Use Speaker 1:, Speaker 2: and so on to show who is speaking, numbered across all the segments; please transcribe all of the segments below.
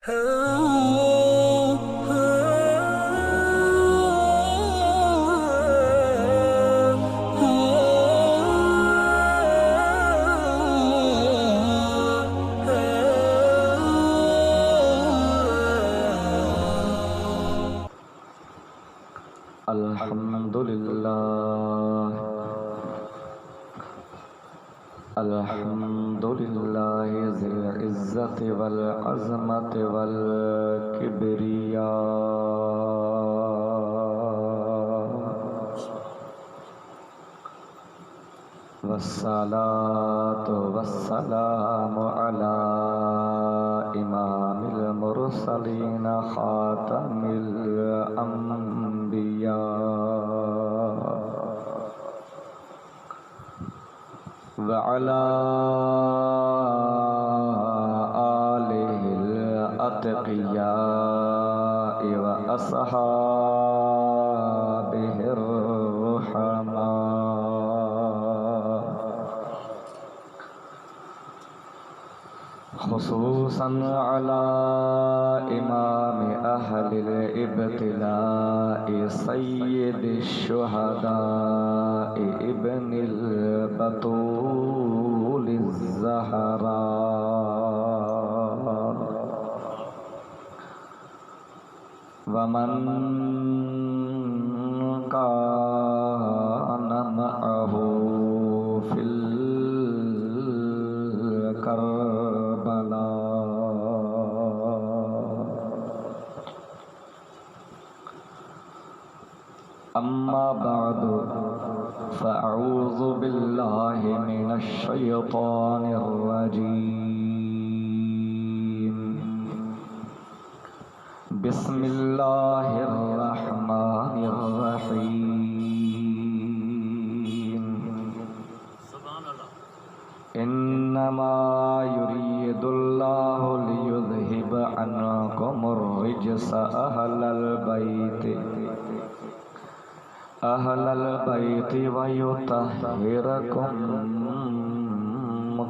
Speaker 1: الحمدللہ ذی العزت والعظمت والکبریاء والصلاة والسلام علی امام المرسلین خاتم الانبیاء وعلى آلہ الاتقیاء واصحابہ الرحماء خصوصاً على امام اہل الابتلاء سید الشہداء ابن البطول الزہراء ومن کان معه فی الکربلا اما بعد فاعوذ باللہ من الشیطان الرجیم بسم اللہ الرحمن الرحیم انما يريد الله ليذهب عنكم الرجس أهل البيت ويطهركم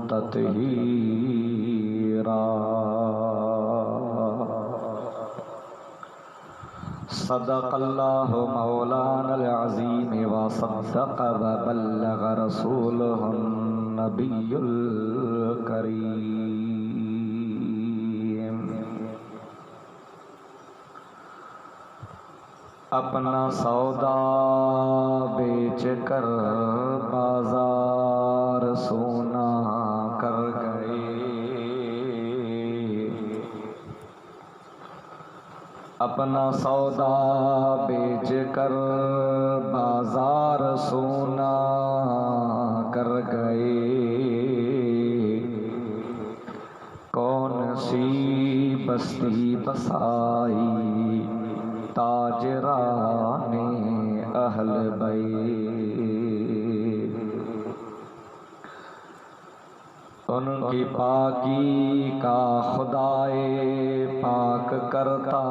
Speaker 1: تطهيرا صدق الله مولانا العظيم وصدق وبلغ رسوله النبي الكريم اپنا سودا بیچ کر بازار سونا کر گئے، اپنا سودا بیچ کر بازار سونا کر گئے، کون سی بستی بسائی تاجران اہل بیت، ان کی پاکی کا خدائے پاک کرتا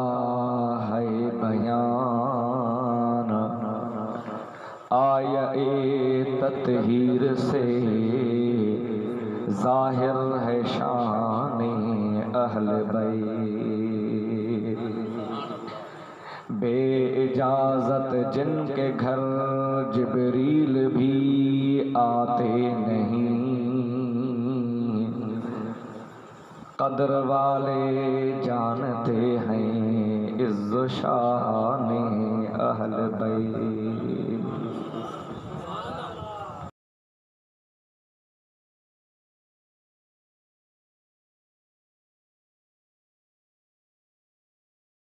Speaker 1: ہے بیان، آیہ تطہیر سے ظاہر ہے شان اہل بیت، بے اجازت جن کے گھر جبریل بھی آتے نہیں، قدر والے جانتے ہیں عز و شان اہل بیت۔